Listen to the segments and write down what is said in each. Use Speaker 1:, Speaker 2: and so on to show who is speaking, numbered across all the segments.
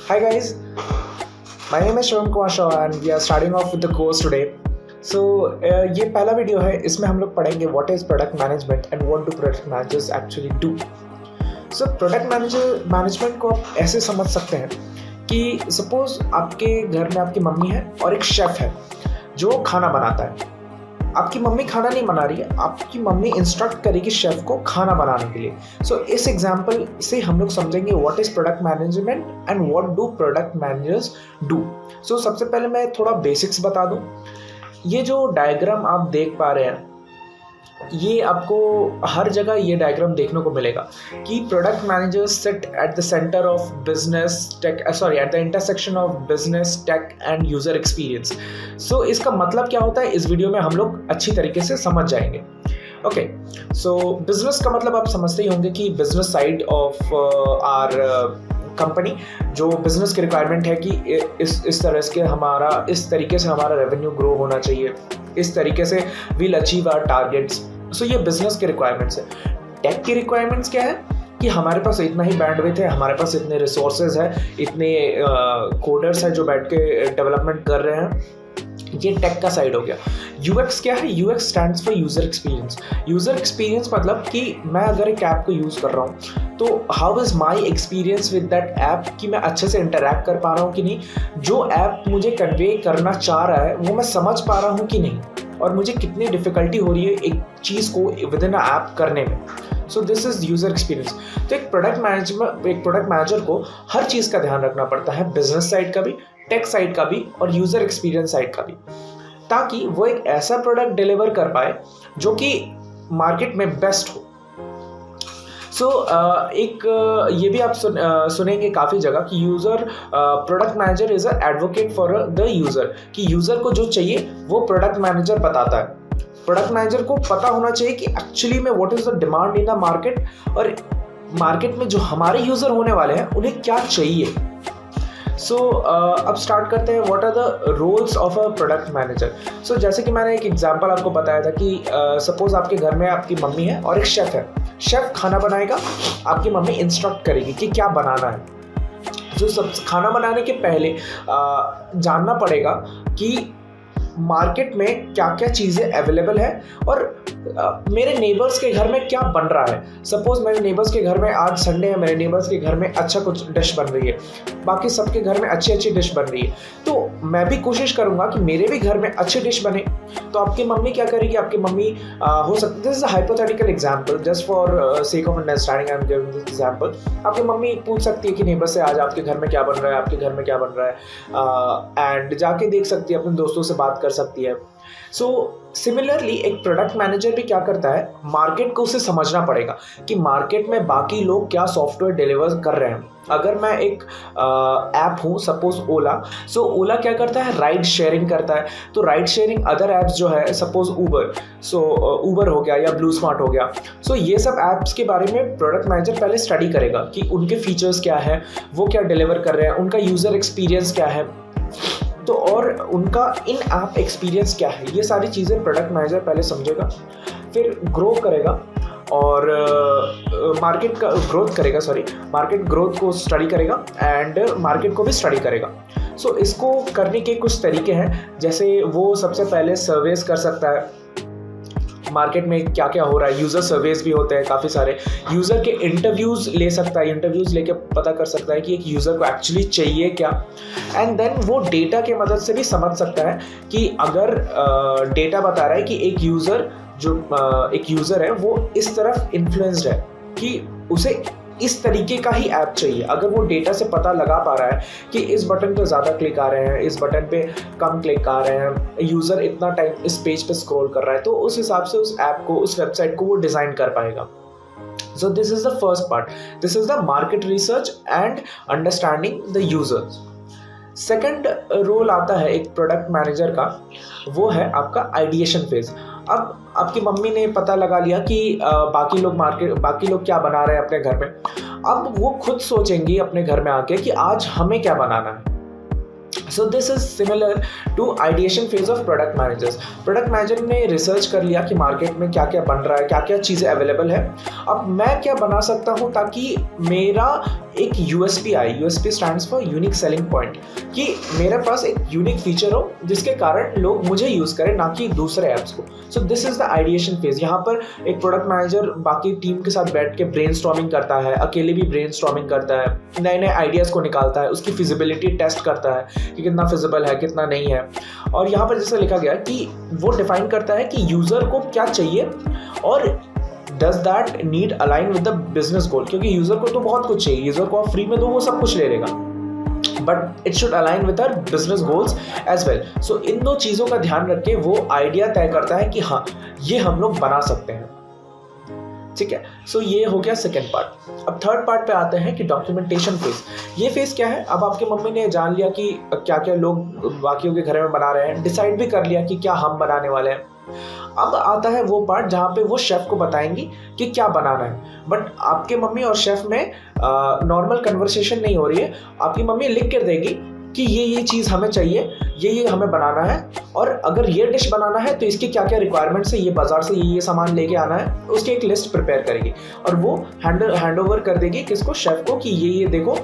Speaker 1: Hi guys, my name is Shivam Kumar Shah and we are starting off with the course today. So ये पहला video है, इसमें हम लोग पढ़ेंगे what is product management and what do product managers actually do. So product management को आप ऐसे समझ सकते हैं कि सपोज आपके घर में आपकी मम्मी है और एक शेफ़ है जो खाना बनाता है. आपकी मम्मी खाना नहीं बना रही है, आपकी मम्मी इंस्ट्रक्ट करेगी शेफ़ को खाना बनाने के लिए. सो इस एग्जांपल से हम लोग समझेंगे what is product management and what do product managers do. So सबसे पहले मैं थोड़ा बेसिक्स बता दूं. ये जो डायग्राम आप देख पा रहे हैं, ये आपको हर जगह ये डायग्राम देखने को मिलेगा कि product managers sit at the centre of business tech, at the intersection of business tech and user experience. So इसका मतलब क्या होता है इस वीडियो में हम लोग अच्छी तरीके से समझ जाएंगे. ओके, सो बिजनेस का मतलब आप समझते ही होंगे कि business side of our company, जो बिजनेस की रिक्वायरमेंट है कि इस तरीके से हमारा रेवेन्यू ग्रो होना चाहिए, इस तरीके से वील अचीव आवर टारगेट्स. सो ये बिजनेस की रिक्वायरमेंट्स है. टेक की रिक्वायरमेंट्स क्या है कि हमारे पास इतना ही बैंडविड्थ है, हमारे पास इतने रिसोर्सेज है, इतने कोडर्स हैं जो बैठ के डेवलपमेंट कर रहे हैं. ये टेक का साइड हो गया. यूएक्स क्या है? UX stands for user experience. User experience मतलब कि मैं अगर एक ऐप को यूज़ कर रहा हूँ तो how is my experience with that app, कि मैं अच्छे से इंटरैक्ट कर पा रहा हूँ कि नहीं, जो ऐप मुझे कन्वे करना चाह रहा है वो मैं समझ पा रहा हूँ कि नहीं, और मुझे कितनी डिफ़िकल्टी हो रही है एक चीज़ को विद इन अ ऐप करने में. So this is user experience. तो एक प्रोडक्ट मैनेजर को हर चीज़ का ध्यान रखना पड़ता है, बिजनेस साइड का भी, टेक साइड का भी और यूज़र एक्सपीरियंस साइड का भी, ताकि वो एक ऐसा प्रोडक्ट डिलीवर कर पाए जो कि मार्केट में बेस्ट हो. सो ये भी आप सुनेंगे काफ़ी जगह कि product manager is a advocate for the user, कि यूज़र को जो चाहिए वो प्रोडक्ट मैनेजर बताता है. प्रोडक्ट मैनेजर को पता होना चाहिए कि एक्चुअली में what is the demand in the market, और मार्केट में जो हमारे यूज़र होने वाले हैं उन्हें क्या चाहिए. सो अब स्टार्ट करते हैं what are the roles of a product manager. So जैसे कि मैंने एक एग्जांपल आपको बताया था कि सपोज आपके घर में आपकी मम्मी है और एक शेफ़ है. शेफ़ खाना बनाएगा, आपकी मम्मी इंस्ट्रक्ट करेगी कि क्या बनाना है. जो सब खाना बनाने के पहले जानना पड़ेगा कि मार्केट में क्या क्या चीज़ें अवेलेबल है और मेरे नेबर्स के घर में क्या बन रहा है. सपोज मेरे नेबर्स के घर में आज संडे है, मेरे नेबर्स के घर में अच्छा कुछ डिश बन रही है, बाकी सबके घर में अच्छी अच्छी डिश बन रही है, तो मैं भी कोशिश करूंगा कि मेरे भी घर में अच्छी डिश बने. तो आपकी मम्मी क्या करेगी? आपकी मम्मी हो सकती, this is a hypothetical example, just for sake of understanding I am giving this example. आपकी मम्मी पूछ सकती है कि नेबर से आज आपके घर में क्या बन रहा है, आपके घर में क्या बन रहा है, एंड जाके देख सकती है, अपने दोस्तों से बात कर सकती है. सो सिमिलरली एक प्रोडक्ट मैनेजर भी क्या करता है, मार्केट को उसे समझना पड़ेगा कि मार्केट में बाकी लोग क्या सॉफ्टवेयर डिलीवर कर रहे हैं. अगर मैं एक ऐप हूँ, सपोज ओला, सो ओला क्या करता है, राइड शेयरिंग करता है. तो राइड शेयरिंग अदर ऐप्स जो है, सपोज ऊबर, सो ऊबर हो गया या ब्लू स्मार्ट हो गया. सो ये सब ऐप्स के बारे में प्रोडक्ट मैनेजर पहले स्टडी करेगा कि उनके फीचर्स क्या है, वो क्या डिलीवर कर रहे हैं, उनका यूज़र एक्सपीरियंस क्या है, तो और उनका इन ऐप एक्सपीरियंस क्या है. ये सारी चीज़ें प्रोडक्ट मैनेजर पहले समझेगा, फिर ग्रो करेगा और मार्केट ग्रोथ को स्टडी करेगा एंड मार्केट को भी स्टडी करेगा. सो इसको करने के कुछ तरीके हैं, जैसे वो सबसे पहले सर्वेस कर सकता है मार्केट में क्या क्या हो रहा है. यूज़र सर्वेस भी होते हैं काफ़ी सारे. यूज़र के इंटरव्यूज़ ले सकता है, इंटरव्यूज़ लेके पता कर सकता है कि एक यूज़र को एक्चुअली चाहिए क्या, एंड देन वो डेटा के मदद से भी समझ सकता है कि अगर डेटा बता रहा है कि एक यूज़र है वो इस तरफ इन्फ्लुएंस्ड है कि उसे इस तरीके का ही ऐप चाहिए. अगर वो डेटा से पता लगा पा रहा है कि इस बटन पे ज़्यादा क्लिक आ रहे हैं, इस बटन पे कम क्लिक आ रहे हैं, यूज़र इतना टाइम इस पेज पे स्क्रॉल कर रहा है, तो उस हिसाब से उस ऐप को, उस वेबसाइट को वो डिज़ाइन कर पाएगा. So this is the first part. This is the market research and understanding the users. Second role आता है एक प्रोडक्ट मैनेजर का, वो है आपका आइडिएशन फेज. अब आपकी मम्मी ने पता लगा लिया कि बाकी लोग क्या बना रहे हैं अपने घर में. अब वो खुद सोचेंगी अपने घर में आके कि आज हमें क्या बनाना है. So this is similar to ideation phase of product managers. Product manager ने रिसर्च कर लिया कि मार्केट में क्या क्या बन रहा है, क्या क्या चीज़ें अवेलेबल है. अब मैं क्या बना सकता हूँ ताकि मेरा एक यूएसपी आए। USP stands for unique selling point, कि मेरे पास एक यूनिक फीचर हो जिसके कारण लोग मुझे यूज़ करें, ना कि दूसरे ऐप्स को। So this is the ideation phase. यहाँ पर एक प्रोडक्ट मैनेजर बाकी टीम के साथ बैठ के ब्रेनस्टॉर्मिंग करता है, अकेले भी ब्रेनस्टॉर्मिंग करता है, नए नए आइडियाज़ को निकालता है, उसकी फिजिबिलिटी टेस्ट करता है कि कितना फिजिबल है, कितना नहीं है। और यहाँ पर जैसे लिखा गया कि वो डिफाइन करता है कि यूज़र को क्या चाहिए और does that need align with the business गोल, क्योंकि यूज़र को तो बहुत कुछ चाहिए, यूज़र को आप फ्री में दो वो सब कुछ ले लेगा, but it should align with our business goals as well. So इन दो चीज़ों का ध्यान रख के वो आइडिया तय करता है कि हाँ ये हम लोग बना सकते हैं, ठीक है। सो ये हो गया सेकेंड पार्ट। अब थर्ड पार्ट पे आते हैं कि डॉक्यूमेंटेशन फेज। ये फेज क्या है? अब आपकी मम्मी ने जान लिया कि क्या क्या लोग बाकियों के घर में बना रहे हैं, डिसाइड भी कर लिया कि क्या हम बनाने वाले हैं। अब आता है वो पार्ट जहाँ पे वो शेफ को बताएंगी कि क्या बनाना है, बट आपके मम्मी और शेफ में नॉर्मल कन्वर्सेशन नहीं हो रही है। आपकी मम्मी लिख कर देगी कि ये चीज़ हमें चाहिए, ये हमें बनाना है, और अगर ये डिश बनाना है तो इसकी क्या क्या रिक्वायरमेंट्स है, ये बाजार से ये सामान लेके आना है, उसकी एक लिस्ट प्रिपेयर करेगी और वो हैंड ओवर कर देगी किसको? शेफ को, कि ये देखो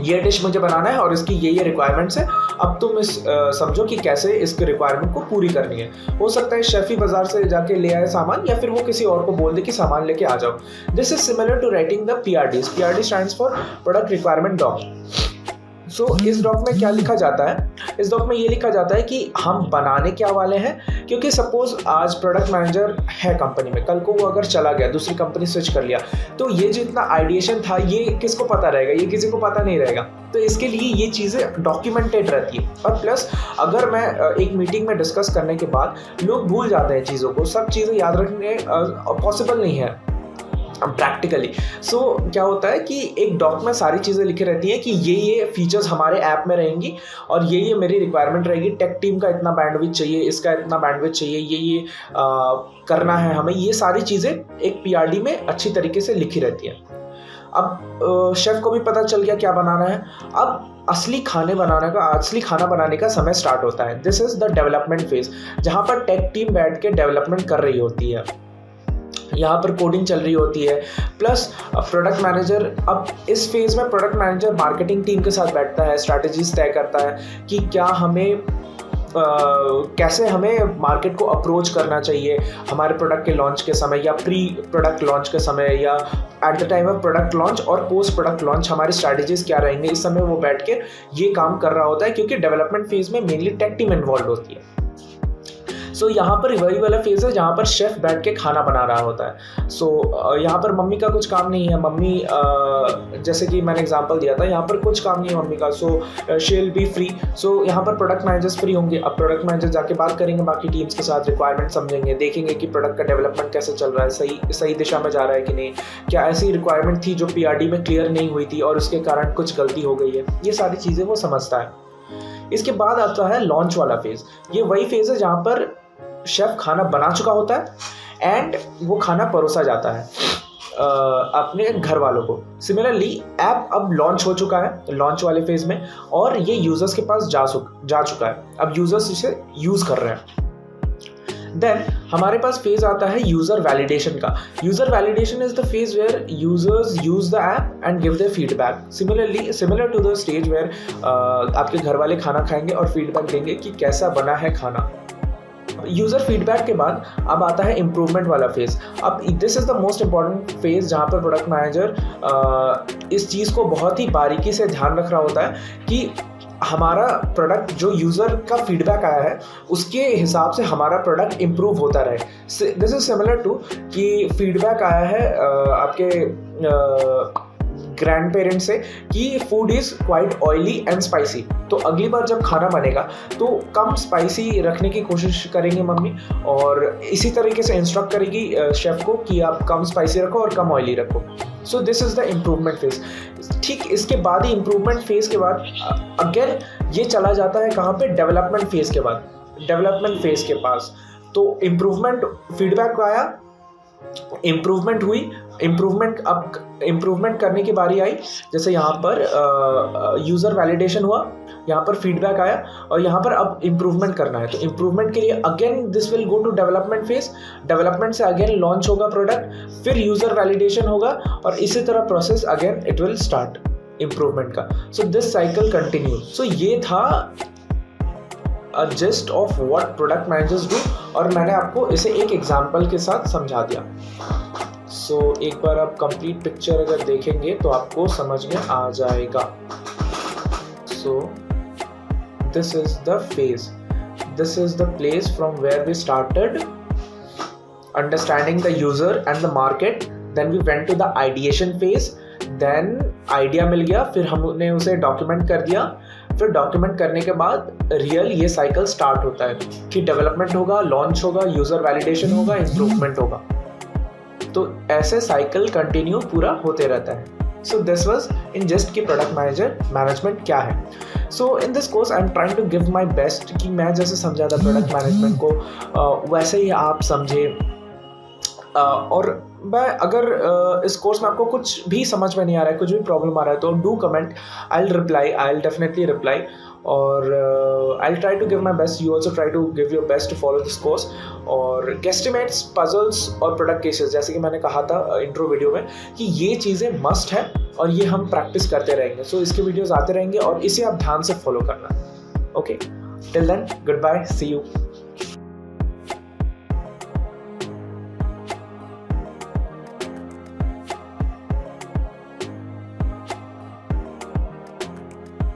Speaker 1: ये डिश मुझे बनाना है और इसकी ये रिक्वायरमेंट्स है, अब तुम समझो कि कैसे इसके रिक्वायरमेंट को पूरी करनी है। हो सकता है शेफ ही बाजार से जाके ले आए सामान, या फिर वो किसी और को बोल दे कि सामान लेके आ जाओ। This is similar to writing the PRDs। PRD stands for product requirement doc. So इस डॉक में क्या लिखा जाता है? इस डॉक में ये लिखा जाता है कि हम बनाने क्या वाले हैं, क्योंकि सपोज आज प्रोडक्ट मैनेजर है कंपनी में, कल को वो अगर चला गया, दूसरी कंपनी स्विच कर लिया, तो ये जो इतना आइडिएशन था ये किसको पता रहेगा? ये किसी को पता नहीं रहेगा। तो इसके लिए ये चीज़ें डॉक्यूमेंटेड रहती है। और प्लस अगर मैं एक मीटिंग में डिस्कस करने के बाद लोग भूल जाते हैं चीज़ों को, सब चीज़ें याद रखने पॉसिबल नहीं है प्रैक्टिकली। सो क्या होता है कि एक डॉक में सारी चीज़ें लिखी रहती हैं कि ये फीचर्स हमारे ऐप में रहेंगी और ये मेरी रिक्वायरमेंट रहेगी, टेक टीम का इतना बैंडविड्थ चाहिए, इसका इतना बैंडविड्थ चाहिए, ये करना है हमें। ये सारी चीज़ें एक PRD में अच्छी तरीके से लिखी रहती है। अब शेफ को भी पता चल गया क्या बनाना है। अब असली खाना बनाने का समय स्टार्ट होता है। This is the development phase, जहाँ पर टेक टीम बैठ के डेवलपमेंट कर रही होती है, यहाँ पर कोडिंग चल रही होती है। प्लस प्रोडक्ट मैनेजर, अब इस फेज में प्रोडक्ट मैनेजर मार्केटिंग टीम के साथ बैठता है, स्ट्रैटेजीज तय करता है कि क्या हमें कैसे हमें मार्केट को अप्रोच करना चाहिए हमारे प्रोडक्ट के लॉन्च के समय, या प्री प्रोडक्ट लॉन्च के समय, या at the time of product launch और पोस्ट प्रोडक्ट लॉन्च हमारी स्ट्रैटेजीज क्या रहेंगे। इस समय वो बैठ के ये काम कर रहा होता है, क्योंकि डेवलपमेंट फेज में मेनली टेक टीम इन्वॉल्व होती है। सो यहाँ पर वही वाला फेज है जहाँ पर शेफ बैठ के खाना बना रहा होता है। सो यहाँ पर मम्मी का कुछ काम नहीं है। मम्मी जैसे कि मैंने एग्जांपल दिया था, यहाँ पर कुछ काम नहीं है मम्मी का। So she will be free. So यहाँ पर प्रोडक्ट मैनेजर्स फ्री होंगे। अब प्रोडक्ट मैनेजर जाके बात करेंगे बाकी टीम्स के साथ, रिक्वायरमेंट समझेंगे, देखेंगे कि प्रोडक्ट का डेवलपमेंट कैसे चल रहा है, सही दिशा में जा रहा है कि नहीं, क्या ऐसी रिक्वायरमेंट थी जो PRD में क्लियर नहीं हुई थी और उसके कारण कुछ गलती हो गई है। ये सारी चीज़ें वो समझता है। इसके बाद आता है लॉन्च वाला फेज। ये वही फेज है जहाँ पर शेफ खाना बना चुका होता है एंड वो खाना परोसा जाता है अपने घर वालों को। सिमिलरली ऐप अब लॉन्च हो चुका है लॉन्च वाले फेज में, और ये यूजर्स के पास जा चुका है। अब यूजर्स इसे यूज कर रहे हैं। देन हमारे पास फेज आता है यूजर वैलिडेशन का। User validation is the phase where users use the app and give their feedback. Similar to the stage where आपके घर वाले खाना खाएंगे और फीडबैक देंगे कि कैसा बना है खाना। यूज़र फीडबैक के बाद अब आता है इम्प्रूवमेंट वाला फेज। अब this is the most important phase जहाँ पर प्रोडक्ट मैनेजर इस चीज़ को बहुत ही बारीकी से ध्यान रख रहा होता है कि हमारा प्रोडक्ट जो यूज़र का फीडबैक आया है उसके हिसाब से हमारा प्रोडक्ट इम्प्रूव होता रहे। दिस इज सिमिलर टू कि फीडबैक आया है आपके ग्रैंड पेरेंट्स से कि food is quite oily and spicy, तो अगली बार जब खाना बनेगा तो कम स्पाइसी रखने की कोशिश करेंगे मम्मी, और इसी तरीके से इंस्ट्रक्ट करेगी शेफ़ को कि आप कम स्पाइसी रखो और कम ऑयली रखो। So this is the improvement phase. ठीक इसके बाद ही इम्प्रूवमेंट फेज के बाद अगेन ये चला जाता है कहाँ पे? डेवलपमेंट फेज के बाद, डेवलपमेंट फेज के पास। तो इम्प्रूवमेंट फीडबैक आया, इम्प्रूवमेंट हुई, इम्प्रूवमेंट करने की बारी आई। जैसे यहाँ पर यूज़र वैलिडेशन हुआ, यहाँ पर फीडबैक आया और यहाँ पर अब इम्प्रूवमेंट करना है। तो इम्प्रूवमेंट के लिए again this will go to development phase, development से अगेन लॉन्च होगा प्रोडक्ट, फिर यूज़र वैलिडेशन होगा और इसी तरह process again it will start improvement का। So this cycle continue. So ये था gist of what product managers do और मैंने आपको इसे एक एग्जांपल के साथ समझा दिया। सो एक बार आप कंप्लीट पिक्चर अगर देखेंगे तो आपको समझ में आ जाएगा। So this is the phase, this is the place from where we started understanding the user and the market, then we went to the ideation phase, then idea मिल गया, फिर हमने उसे डॉक्यूमेंट कर दिया, फिर डॉक्यूमेंट करने के बाद रियल ये साइकिल स्टार्ट होता है कि डेवलपमेंट होगा, लॉन्च होगा, यूज़र वैलिडेशन होगा, इम्प्रूवमेंट होगा। तो ऐसे साइकिल कंटिन्यू पूरा होते रहता है। So this was in just कि प्रोडक्ट मैनेजर मैनेजमेंट क्या है। So in this course I am trying to give my best कि मैं जैसे समझा था प्रोडक्ट मैनेजमेंट को वैसे ही आप समझे। और मैं अगर इस कोर्स में आपको कुछ भी समझ में नहीं आ रहा है, कुछ भी प्रॉब्लम आ रहा है तो do comment, I will reply, I will definitely reply और I will try to give my best, you also try to give your best to follow this course. और गेस्टिमेट्स, पजल्स और प्रोडक्ट केसेस, जैसे कि मैंने कहा था intro video में कि ये चीज़ें मस्ट है और ये हम प्रैक्टिस करते रहेंगे। सो इसके वीडियोज़ आते रहेंगे और इसे आप ध्यान से फॉलो करना। Okay, till then good bye, see you.